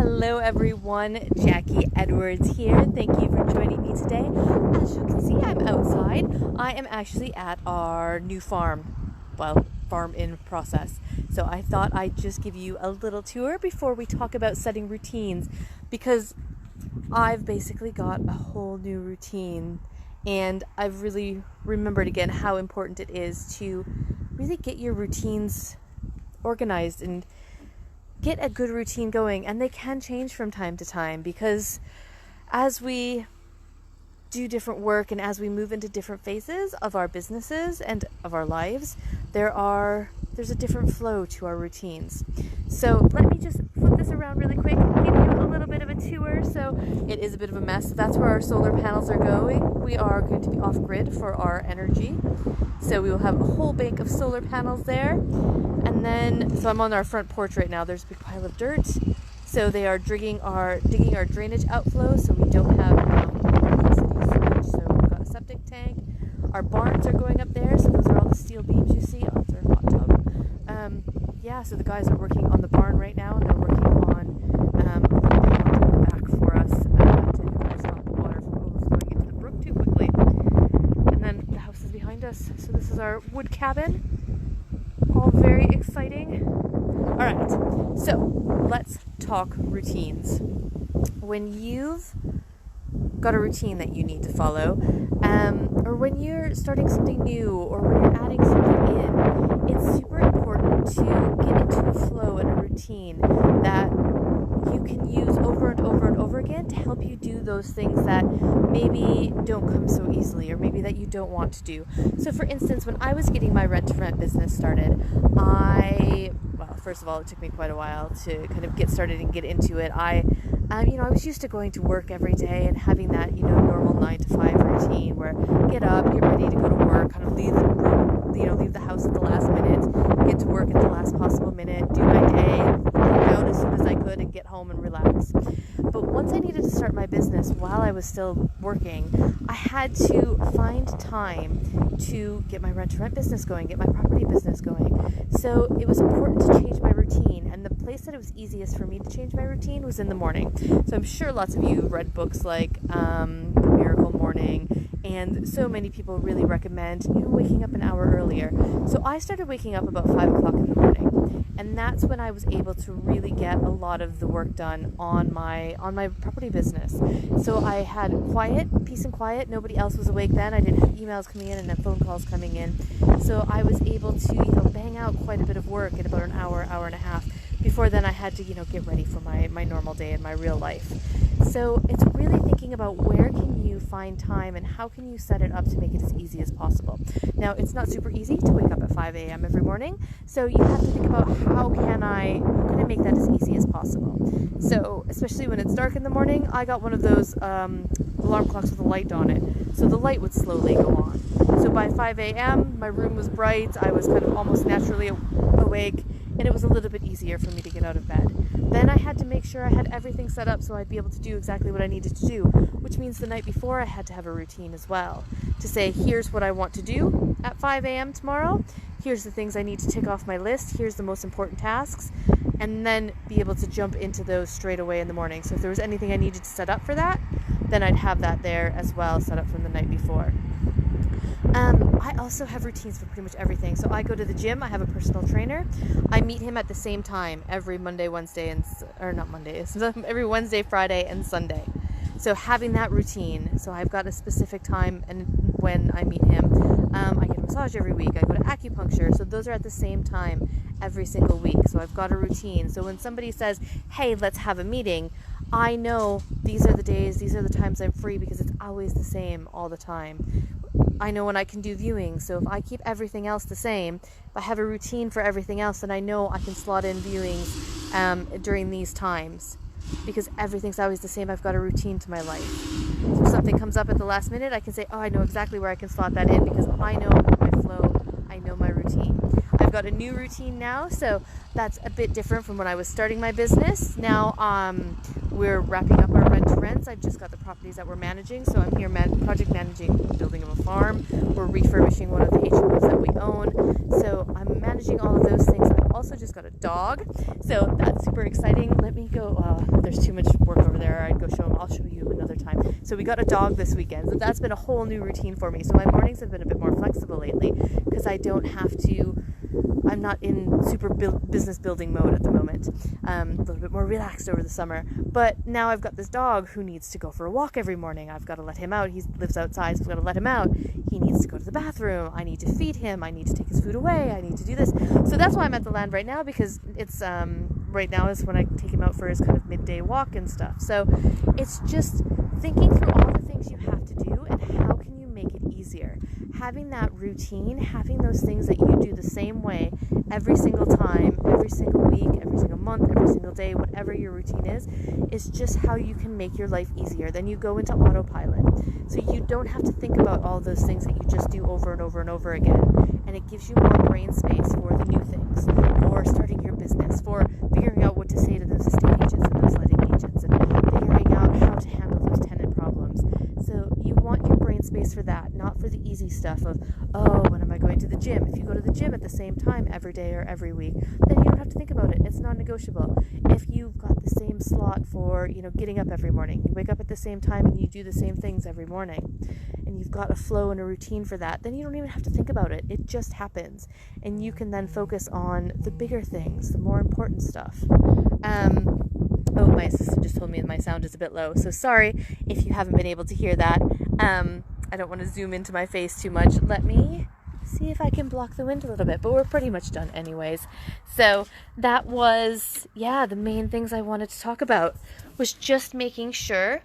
Hello everyone, Jacquie Edwards here. Thank you for joining me today. As you can see, I'm outside. I am actually at our new farm. Well, farm in process. So I thought I'd just give you a little tour before we talk about setting routines, because I've basically got a whole new routine and I've really remembered again how important it is to really get your routines organized and get a good routine going. And they can change from time to time, because as we do different work and as we move into different phases of our businesses and of our lives, there's a different flow to our routines. So let me just flip this around really quick, give you a little bit of a tour. So it is a bit of a mess. That's where our solar panels are going. We are going to be off grid for our energy. So we will have a whole bank of solar panels there. And then, so I'm on our front porch right now. There's a big pile of dirt. So they are digging our drainage outflow, so we don't have city sewage. So we've got a septic tank. Our barns are going up there. So those are all the steel beams you see. Oh, it's our hot tub. Yeah, so the guys are working on the barn right now, and they're working on the back for us to stop the water from overflowing into the brook too quickly. And then the house is behind us. So this is our wood cabin. All very exciting. All right, so let's talk routines. When you've got a routine that you need to follow, or when you're starting something new, or when you're adding something in, it's super important to get into a flow and a routine that you can use over and over and over again to help you do those things that maybe don't come so easily, or maybe that you don't want to do. So for instance, when I was getting my rent-to-rent business started, first of all, it took me quite a while to kind of get started and get into it. I was used to going to work every day and having that, normal 9 to 5 routine where get up, get ready to go to work, kind of leave the house at the last minute, get to work at the last possible minute, do my day, get out as soon as I could, and get home and relax. But once I needed to start my business while I was still working, I had to find time to get my rent-to-rent business going, get my property business going. So it was important to change my routine, and the place that it was easiest for me to change my routine was in the morning. So I'm sure lots of you read books like Miracle Morning, and so many people really recommend waking up an hour earlier. So I started waking up about 5 o'clock in the morning, and that's when I was able to really get a lot of the work done on my property business. So I had peace and quiet. Nobody else was awake then. I didn't have emails coming in and then phone calls coming in. So I was able to bang out quite a bit of work in about an hour and a half. Before then I had to get ready for my normal day and my real life. So it's really thinking about where can you find time and how can you set it up to make it as easy as possible. Now, it's not super easy to wake up at 5 a.m. every morning, so you have to think about how can I make that as easy as possible. So especially when it's dark in the morning, I got one of those alarm clocks with a light on it, so the light would slowly go on. So by 5 a.m. my room was bright, I was kind of almost naturally awake, and it was a little bit easier for me to get out of bed. Then I had to make sure I had everything set up so I'd be able to do exactly what I needed to do, which means the night before I had to have a routine as well, to say, here's what I want to do at 5 a.m. tomorrow, here's the things I need to tick off my list, here's the most important tasks, and then be able to jump into those straight away in the morning. So if there was anything I needed to set up for that, then I'd have that there as well, set up from the night before. I also have routines for pretty much everything. So I go to the gym. I have a personal trainer. I meet him at the same time every Monday, every Wednesday, Friday, and Sunday. So having that routine. So I've got a specific time and when I meet him. I get a massage every week. I go to acupuncture. So those are at the same time every single week. So I've got a routine. So when somebody says, hey, let's have a meeting, I know these are the days, these are the times I'm free, because it's always the same all the time. I know when I can do viewing, so if I keep everything else the same, if I have a routine for everything else, then I know I can slot in viewings during these times, because everything's always the same. I've got a routine to my life. So if something comes up at the last minute, I can say, oh, I know exactly where I can slot that in, because I know my flow, I know my routine. I've got a new routine now, so that's a bit different from when I was starting my business. Now we're wrapping up our rent-to-rents. I've just got the properties that we're managing, so I'm here project managing the building of a farm. We're refurbishing one of the HMOs that we own, so I'm managing all of those things. I'm also just got a dog, so that's super exciting. Let me go, there's too much work over there. I'd go show him. I'll show you another time. So we got a dog this weekend, so that's been a whole new routine for me. So my mornings have been a bit more flexible lately because I don't have to, I'm not in super business building mode at the moment. A little bit more relaxed over the summer. But now I've got this dog who needs to go for a walk every morning. I've got to let him out. He lives outside, so I've got to let him out. He needs to go to the bathroom. I need to feed him. I need to take his food away. I need to do this. So that's why I'm at the land right now, because it's right now is when I take him out for his kind of midday walk and stuff. So it's just thinking through all the things you have to do and how can you make it easier. Having that routine, having those things that you do the same way every single time, every single week, every single month, every single day, whatever your routine is just how you can make your life easier. Then you go into autopilot. So you don't have to think about all those things that you just do over and over and over again. And it gives you more brain space for the new things, for starting your business, for figuring out what to say to those estate agents and those letting agents, and figuring out how to handle those tenant problems. So you want your brain space for that, not for the easy stuff of, oh, when am I going to the gym? If you go to the gym at the same time every day or every week, then you don't have to think about it. It's non-negotiable. If you've got the same slot for, getting up every morning, you wake up at the same time and you do the same things every morning, and you've got a flow and a routine for that, then you don't even have to think about it. It just happens. And you can then focus on the bigger things, the more important stuff. Oh, my assistant just told me my sound is a bit low, so sorry if you haven't been able to hear that. I don't want to zoom into my face too much. Let me see if I can block the wind a little bit, but we're pretty much done anyways. So that was, the main things I wanted to talk about was just making sure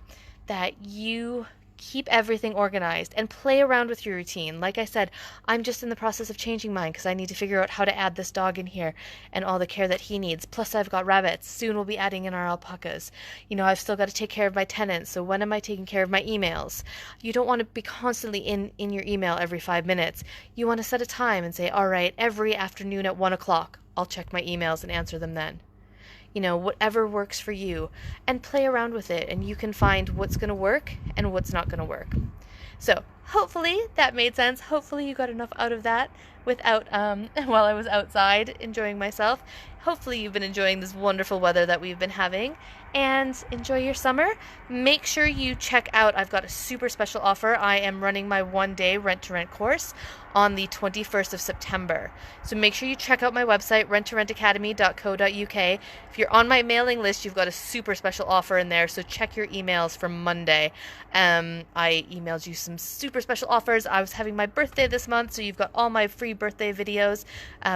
that you keep everything organized and play around with your routine. Like I said, I'm just in the process of changing mine because I need to figure out how to add this dog in here and all the care that he needs. Plus I've got rabbits. Soon we'll be adding in our alpacas. I've still got to take care of my tenants. So when am I taking care of my emails? You don't want to be constantly in your email every 5 minutes. You want to set a time and say, all right, every afternoon at 1 o'clock, I'll check my emails and answer them then. Whatever works for you, and play around with it, and you can find what's going to work and what's not going to work. So hopefully that made sense. Hopefully you got enough out of that without while I was outside enjoying myself. Hopefully you've been enjoying this wonderful weather that we've been having, and enjoy your summer. Make sure you check out, I've got a super special offer. I am running my 1-day rent-to-rent course on the 21st of September. So make sure you check out my website, renttorentacademy.co.uk. If you're on my mailing list, you've got a super special offer in there, so check your emails for Monday. I emailed you some super special offers. I was having my birthday this month, so you've got all my free birthday videos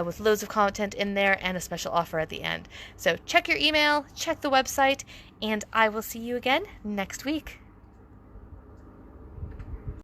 with loads of content in there and a special offer at the end. So check your email, check the website, and I will see you again next week.